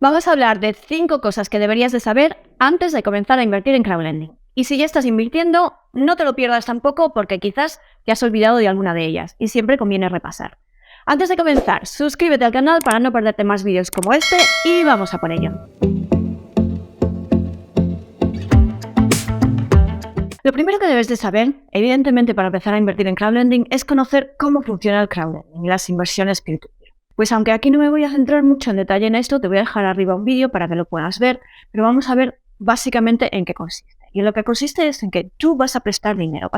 Vamos a hablar de 5 cosas que deberías de saber antes de comenzar a invertir en crowdlending. Y si ya estás invirtiendo, no te lo pierdas tampoco porque quizás te has olvidado de alguna de ellas y siempre conviene repasar. Antes de comenzar, suscríbete al canal para no perderte más vídeos como este y vamos a por ello. Lo primero que debes de saber, evidentemente para empezar a invertir en crowdlending, es conocer cómo funciona el crowdlending y las inversiones peer-to-peer. Pues aunque aquí no me voy a centrar mucho en detalle en esto, te voy a dejar arriba un vídeo para que lo puedas ver, pero vamos a ver básicamente en qué consiste. Y en lo que consiste es en que tú vas a prestar dinero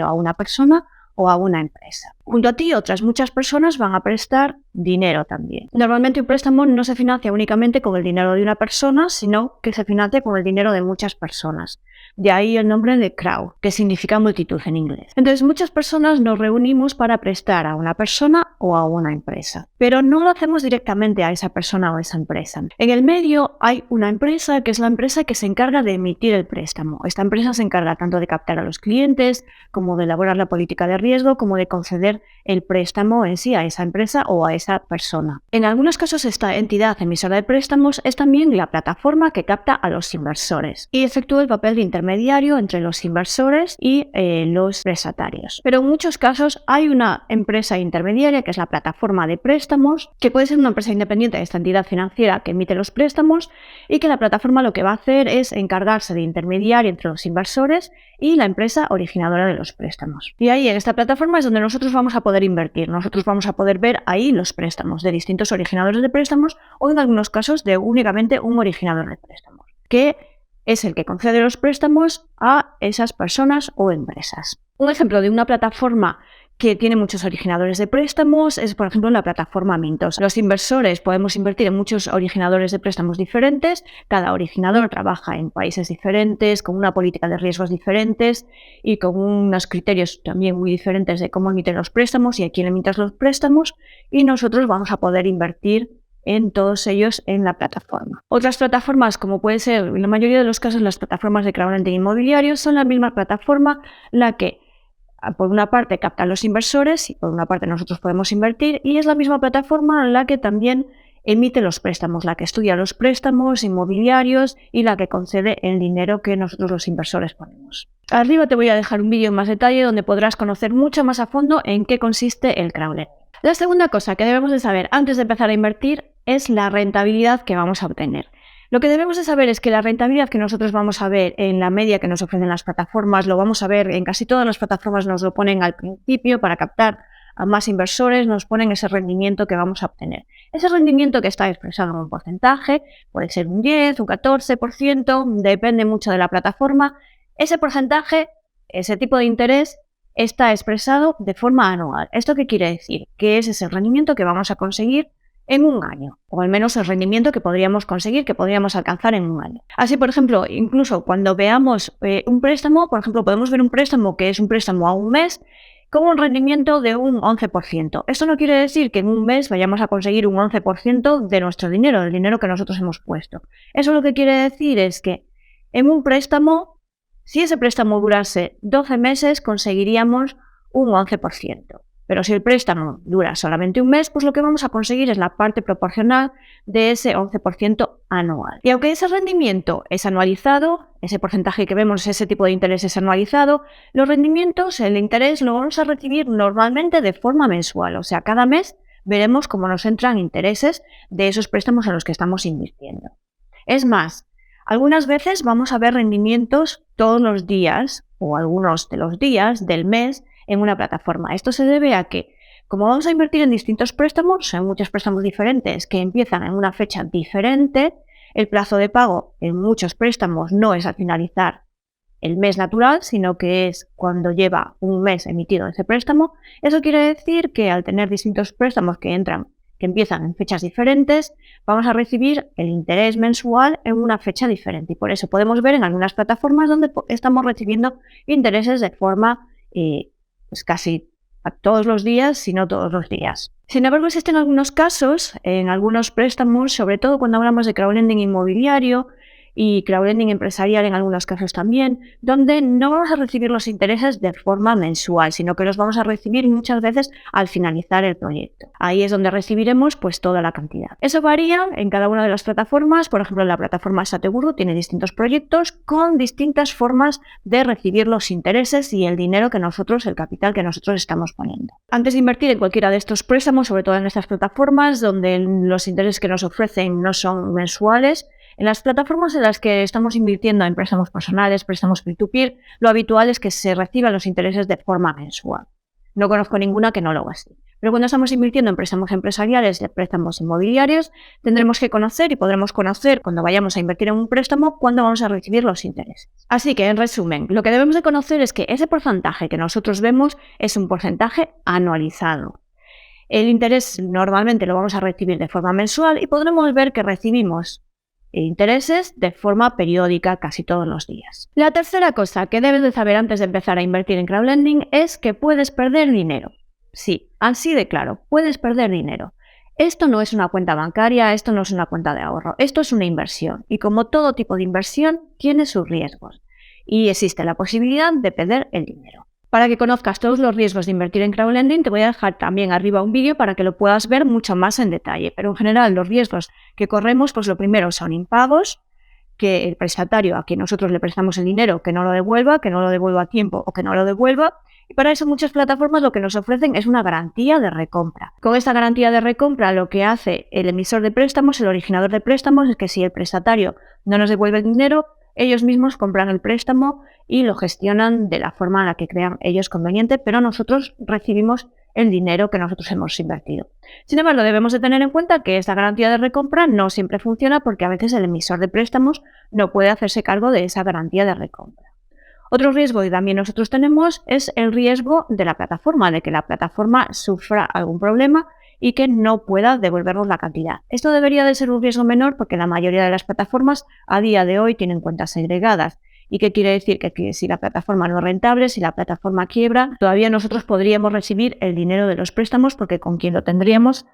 a una persona o a una empresa. Junto a ti, otras muchas personas van a prestar dinero también. Normalmente un préstamo no se financia únicamente con el dinero de una persona, sino que se financia con el dinero de muchas personas. De ahí el nombre de crowd, que significa multitud en inglés. Entonces, muchas personas nos reunimos para prestar a una persona o a una empresa, pero no lo hacemos directamente a esa persona o esa empresa. En el medio hay una empresa que es la empresa que se encarga de emitir el préstamo. Esta empresa se encarga tanto de captar a los clientes, como de elaborar la política de riesgo, como de conceder el préstamo en sí a esa empresa o a esa persona. En algunos casos, esta entidad emisora de préstamos es también la plataforma que capta a los inversores y efectúa el papel de intermediario entre los inversores y los prestatarios. Pero en muchos casos hay una empresa intermediaria que es la plataforma de préstamos, que puede ser una empresa independiente de esta entidad financiera que emite los préstamos y que la plataforma lo que va a hacer es encargarse de intermediar entre los inversores y la empresa originadora de los préstamos. Y ahí en esta plataforma es donde nosotros vamos a poder invertir. Nosotros vamos a poder ver ahí los préstamos de distintos originadores de préstamos o en algunos casos de únicamente un originador de préstamos, que es el que concede los préstamos a esas personas o empresas. Un ejemplo de una plataforma que tiene muchos originadores de préstamos es, por ejemplo, la plataforma Mintos. Los inversores podemos invertir en muchos originadores de préstamos diferentes. Cada originador trabaja en países diferentes, con una política de riesgos diferentes y con unos criterios también muy diferentes de cómo emiten los préstamos y a quién emites los préstamos. Y nosotros vamos a poder invertir en todos ellos en la plataforma. Otras plataformas, como puede ser en la mayoría de los casos las plataformas de crowdlending inmobiliario, son la misma plataforma la que por una parte captan los inversores y por una parte nosotros podemos invertir, y es la misma plataforma la que también emite los préstamos, la que estudia los préstamos inmobiliarios y la que concede el dinero que nosotros los inversores ponemos. Arriba te voy a dejar un vídeo en más detalle donde podrás conocer mucho más a fondo en qué consiste el crowdlending. La segunda cosa que debemos de saber antes de empezar a invertir es la rentabilidad que vamos a obtener. Lo que debemos de saber es que la rentabilidad que nosotros vamos a ver en la media que nos ofrecen las plataformas, lo vamos a ver en casi todas las plataformas, nos lo ponen al principio para captar a más inversores, nos ponen ese rendimiento que vamos a obtener. Ese rendimiento que está expresado en un porcentaje, puede ser un 10, un 14%, depende mucho de la plataforma. Ese porcentaje, ese tipo de interés, está expresado de forma anual. ¿Esto qué quiere decir? Que ese es el rendimiento que vamos a conseguir en un año, o al menos el rendimiento que podríamos conseguir, que podríamos alcanzar en un año. Así, por ejemplo, incluso cuando veamos un préstamo, por ejemplo, podemos ver un préstamo que es un préstamo a un mes con un rendimiento de un 11%. Esto no quiere decir que en un mes vayamos a conseguir un 11% de nuestro dinero, del dinero que nosotros hemos puesto. Eso lo que quiere decir es que en un préstamo, si ese préstamo durase 12 meses, conseguiríamos un 11%. Pero si el préstamo dura solamente un mes, pues lo que vamos a conseguir es la parte proporcional de ese 11% anual. Y aunque ese rendimiento es anualizado, ese porcentaje que vemos, ese tipo de interés es anualizado, los rendimientos, el interés lo vamos a recibir normalmente de forma mensual. O sea, cada mes veremos cómo nos entran intereses de esos préstamos en los que estamos invirtiendo. Es más, algunas veces vamos a ver rendimientos todos los días o algunos de los días del mes en una plataforma. Esto se debe a que, como vamos a invertir en distintos préstamos, en muchos préstamos diferentes que empiezan en una fecha diferente, el plazo de pago en muchos préstamos no es al finalizar el mes natural, sino que es cuando lleva un mes emitido ese préstamo. Eso quiere decir que al tener distintos préstamos que empiezan en fechas diferentes, vamos a recibir el interés mensual en una fecha diferente. Y por eso podemos ver en algunas plataformas donde estamos recibiendo intereses de forma pues casi a todos los días, si no todos los días. Sin embargo, existen algunos casos, en algunos préstamos, sobre todo cuando hablamos de crowdlending inmobiliario y crowdlending empresarial en algunos casos también, donde no vamos a recibir los intereses de forma mensual, sino que los vamos a recibir muchas veces al finalizar el proyecto. Ahí es donde recibiremos pues toda la cantidad. Eso varía en cada una de las plataformas. Por ejemplo, la plataforma Sate Guru tiene distintos proyectos con distintas formas de recibir los intereses y el dinero que nosotros, el capital que nosotros estamos poniendo. Antes de invertir en cualquiera de estos préstamos, sobre todo en estas plataformas donde los intereses que nos ofrecen no son mensuales, en las plataformas en las que estamos invirtiendo en préstamos personales, préstamos peer-to-peer, lo habitual es que se reciban los intereses de forma mensual. No conozco ninguna que no lo haga así. Pero cuando estamos invirtiendo en préstamos empresariales y en préstamos inmobiliarios, tendremos que conocer y podremos conocer cuando vayamos a invertir en un préstamo cuándo vamos a recibir los intereses. Así que, en resumen, lo que debemos de conocer es que ese porcentaje que nosotros vemos es un porcentaje anualizado. El interés normalmente lo vamos a recibir de forma mensual y podremos ver que recibimos intereses de forma periódica casi todos los días. La tercera cosa que debes de saber antes de empezar a invertir en crowdlending es que puedes perder dinero. Sí, así de claro, puedes perder dinero. Esto no es una cuenta bancaria, esto no es una cuenta de ahorro, esto es una inversión y como todo tipo de inversión tiene sus riesgos y existe la posibilidad de perder el dinero. Para que conozcas todos los riesgos de invertir en crowdlending, te voy a dejar también arriba un vídeo para que lo puedas ver mucho más en detalle. Pero en general los riesgos que corremos, pues lo primero son impagos, que el prestatario a quien nosotros le prestamos el dinero que no lo devuelva a tiempo o que no lo devuelva. Y para eso muchas plataformas lo que nos ofrecen es una garantía de recompra. Con esta garantía de recompra lo que hace el emisor de préstamos, el originador de préstamos, es que si el prestatario no nos devuelve el dinero, ellos mismos compran el préstamo y lo gestionan de la forma en la que crean ellos conveniente, pero nosotros recibimos el dinero que nosotros hemos invertido. Sin embargo, debemos de tener en cuenta que esta garantía de recompra no siempre funciona porque a veces el emisor de préstamos no puede hacerse cargo de esa garantía de recompra. Otro riesgo que también nosotros tenemos es el riesgo de la plataforma, de que la plataforma sufra algún problema y que no pueda devolvernos la cantidad. Esto debería de ser un riesgo menor porque la mayoría de las plataformas a día de hoy tienen cuentas segregadas. ¿Y qué quiere decir? Que si la plataforma no es rentable, si la plataforma quiebra, todavía nosotros podríamos recibir el dinero de los préstamos porque con quien lo tendríamos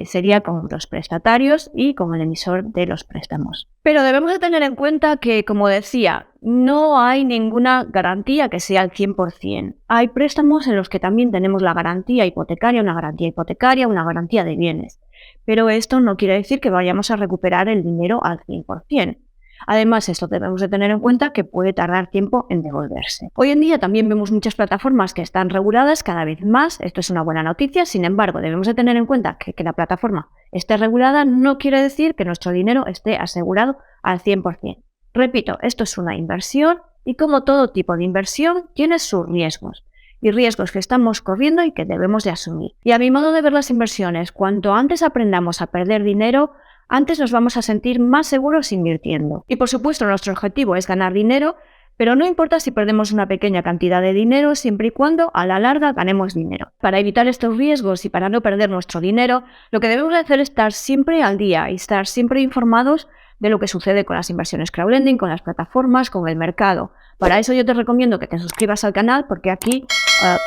sería con los prestatarios y con el emisor de los préstamos. Pero debemos de tener en cuenta que, como decía, no hay ninguna garantía que sea al 100%. Hay préstamos en los que también tenemos la garantía hipotecaria, una garantía de bienes. Pero esto no quiere decir que vayamos a recuperar el dinero al 100%. Además, esto debemos de tener en cuenta que puede tardar tiempo en devolverse. Hoy en día también vemos muchas plataformas que están reguladas cada vez más. Esto es una buena noticia. Sin embargo, debemos de tener en cuenta que la plataforma esté regulada no quiere decir que nuestro dinero esté asegurado al 100%. Repito, esto es una inversión y como todo tipo de inversión tiene sus riesgos. Y riesgos que estamos corriendo y que debemos de asumir. Y a mi modo de ver las inversiones, cuanto antes aprendamos a perder dinero, antes nos vamos a sentir más seguros invirtiendo. Y por supuesto nuestro objetivo es ganar dinero, pero no importa si perdemos una pequeña cantidad de dinero siempre y cuando a la larga ganemos dinero. Para evitar estos riesgos y para no perder nuestro dinero, lo que debemos hacer es estar siempre al día y estar siempre informados de lo que sucede con las inversiones crowdlending, con las plataformas, con el mercado. Para eso yo te recomiendo que te suscribas al canal porque aquí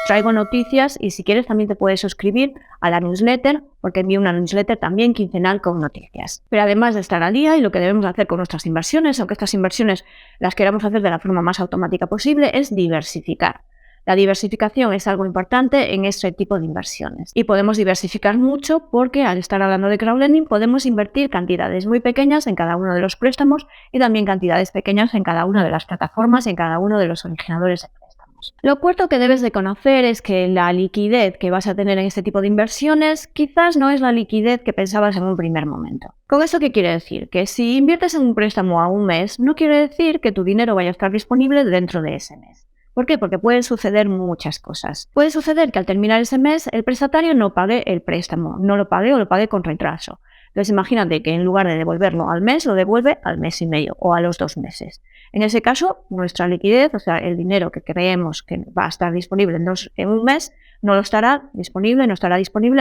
traigo noticias y si quieres también te puedes suscribir a la newsletter porque envío una newsletter también quincenal con noticias. Pero además de estar al día y lo que debemos hacer con nuestras inversiones, aunque estas inversiones las queramos hacer de la forma más automática posible, es diversificar. La diversificación es algo importante en este tipo de inversiones y podemos diversificar mucho porque al estar hablando de crowdlending podemos invertir cantidades muy pequeñas en cada uno de los préstamos y también cantidades pequeñas en cada una de las plataformas y en cada uno de los originadores de préstamos. Lo cuarto que debes de conocer es que la liquidez que vas a tener en este tipo de inversiones quizás no es la liquidez que pensabas en un primer momento. ¿Con esto qué quiere decir? Que si inviertes en un préstamo a un mes no quiere decir que tu dinero vaya a estar disponible dentro de ese mes. ¿Por qué? Porque pueden suceder muchas cosas. Puede suceder que al terminar ese mes el prestatario no pague el préstamo, no lo pague o lo pague con retraso. Entonces imagínate que en lugar de devolverlo al mes, lo devuelve al mes y medio o a los 2 meses. En ese caso, nuestra liquidez, o sea, el dinero que creemos que va a estar disponible en un mes, no estará disponible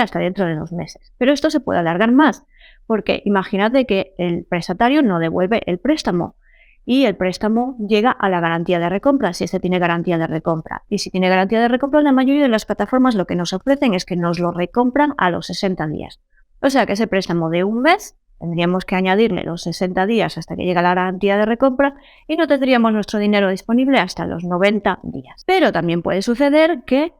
hasta dentro de 2 meses. Pero esto se puede alargar más, porque imagínate que el prestatario no devuelve el préstamo. Y el préstamo llega a la garantía de recompra, si este tiene garantía de recompra. Y si tiene garantía de recompra, la mayoría de las plataformas lo que nos ofrecen es que nos lo recompran a los 60 días. O sea que ese préstamo de un mes Tendríamos que añadirle los 60 días hasta que llegue la garantía de recompra y no tendríamos nuestro dinero disponible hasta los 90 días. Pero también puede suceder que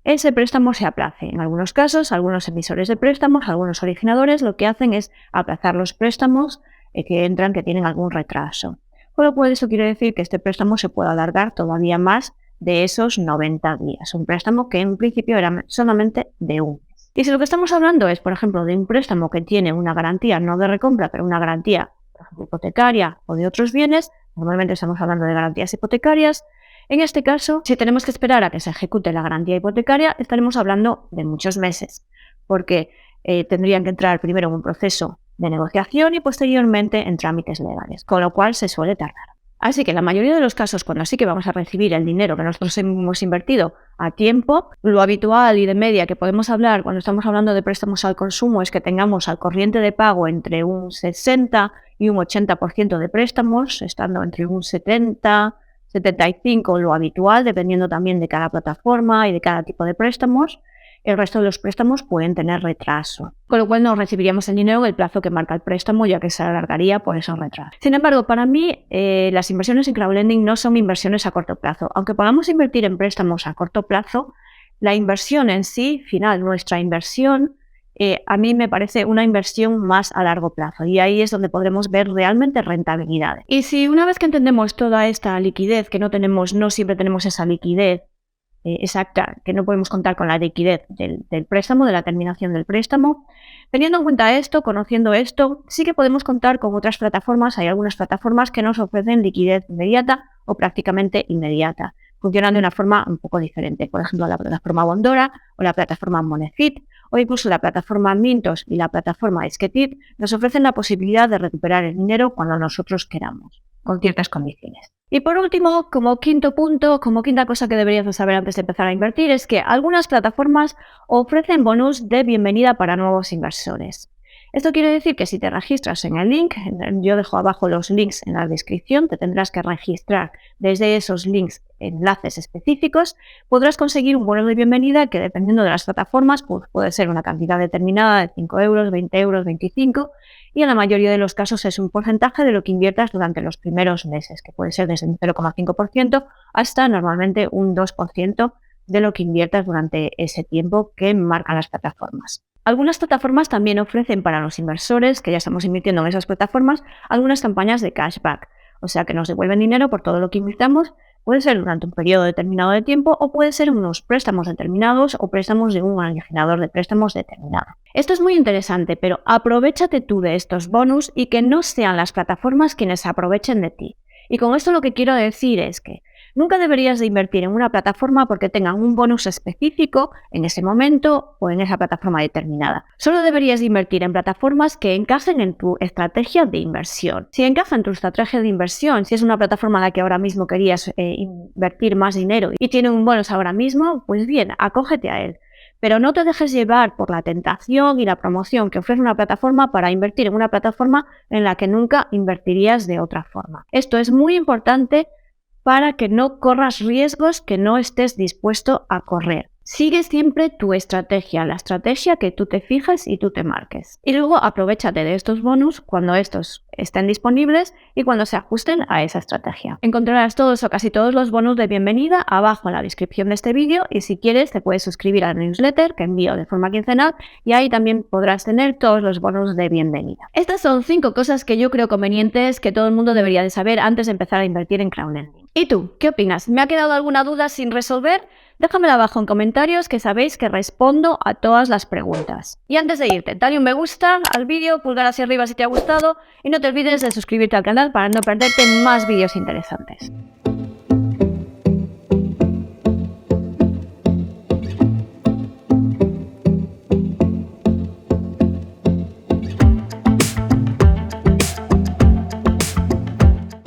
ese préstamo se aplace. En algunos casos, algunos emisores de préstamos, algunos originadores, lo que hacen es aplazar los préstamos que tienen algún retraso. Con lo cual, eso quiere decir que este préstamo se puede alargar todavía más de esos 90 días. Un préstamo que en principio era solamente de un mes. Y si lo que estamos hablando es, por ejemplo, de un préstamo que tiene una garantía no de recompra, pero una garantía, por ejemplo, hipotecaria o de otros bienes, normalmente estamos hablando de garantías hipotecarias. En este caso, si tenemos que esperar a que se ejecute la garantía hipotecaria, estaremos hablando de muchos meses, porque tendrían que entrar primero en un proceso de negociación y posteriormente en trámites legales, con lo cual se suele tardar. Así que en la mayoría de los casos, cuando sí que vamos a recibir el dinero que nosotros hemos invertido a tiempo, lo habitual y de media que podemos hablar cuando estamos hablando de préstamos al consumo es que tengamos al corriente de pago entre un 60 y un 80% de préstamos, estando entre un 75 lo habitual, dependiendo también de cada plataforma y de cada tipo de préstamos. El resto de los préstamos pueden tener retraso, con lo cual no recibiríamos el dinero en el plazo que marca el préstamo, ya que se alargaría por esos retrasos. Sin embargo, para mí, las inversiones en crowdlending no son inversiones a corto plazo. Aunque podamos invertir en préstamos a corto plazo, la inversión en sí, final, nuestra inversión, a mí me parece una inversión más a largo plazo y ahí es donde podremos ver realmente rentabilidades. Y si una vez que entendemos toda esta liquidez, que no siempre tenemos esa liquidez exacta, que no podemos contar con la liquidez del préstamo, de la terminación del préstamo, teniendo en cuenta esto, conociendo esto, sí que podemos contar con otras plataformas. Hay algunas plataformas que nos ofrecen liquidez inmediata o prácticamente inmediata. Funcionan de una forma un poco diferente. Por ejemplo, la plataforma Bondora o la plataforma Monefit o incluso la plataforma Mintos y la plataforma Sketit nos ofrecen la posibilidad de recuperar el dinero cuando nosotros queramos, con ciertas condiciones. Y por último, como quinta cosa que deberías saber antes de empezar a invertir es que algunas plataformas ofrecen bonus de bienvenida para nuevos inversores. Esto quiere decir que si te registras en el link, yo dejo abajo los links en la descripción, te tendrás que registrar desde esos links, enlaces específicos, podrás conseguir un bono de bienvenida que dependiendo de las plataformas pues puede ser una cantidad determinada de 5 euros, 20 euros, 25 y en la mayoría de los casos es un porcentaje de lo que inviertas durante los primeros meses, que puede ser desde un 0,5% hasta normalmente un 2% de lo que inviertas durante ese tiempo que marcan las plataformas. Algunas plataformas también ofrecen para los inversores que ya estamos invirtiendo en esas plataformas algunas campañas de cashback, o sea que nos devuelven dinero por todo lo que invirtamos, puede ser durante un periodo determinado de tiempo o puede ser unos préstamos determinados o préstamos de un originador de préstamos determinado. Esto es muy interesante, pero aprovéchate tú de estos bonus y que no sean las plataformas quienes se aprovechen de ti. Y con esto lo que quiero decir es que nunca deberías de invertir en una plataforma porque tengan un bonus específico en ese momento o en esa plataforma determinada. Solo deberías de invertir en plataformas que encajen en tu estrategia de inversión. Si encaja en tu estrategia de inversión, si es una plataforma en la que ahora mismo querías invertir más dinero y tiene un bonus ahora mismo, pues bien, acógete a él. Pero no te dejes llevar por la tentación y la promoción que ofrece una plataforma para invertir en una plataforma en la que nunca invertirías de otra forma. Esto es muy importante para que no corras riesgos que no estés dispuesto a correr. Sigue siempre tu estrategia, la estrategia que tú te fijes y tú te marques. Y luego aprovéchate de estos bonus cuando estos estén disponibles y cuando se ajusten a esa estrategia. Encontrarás todos o casi todos los bonus de bienvenida abajo en la descripción de este vídeo y si quieres te puedes suscribir a la newsletter que envío de forma quincenal y ahí también podrás tener todos los bonus de bienvenida. Estas son 5 cosas que yo creo convenientes que todo el mundo debería de saber antes de empezar a invertir en crowdlending. ¿Y tú? ¿Qué opinas? ¿Me ha quedado alguna duda sin resolver? Déjamela abajo en comentarios que sabéis que respondo a todas las preguntas. Y antes de irte, dale un me gusta al vídeo, pulgar hacia arriba si te ha gustado y no te olvides de suscribirte al canal para no perderte más vídeos interesantes.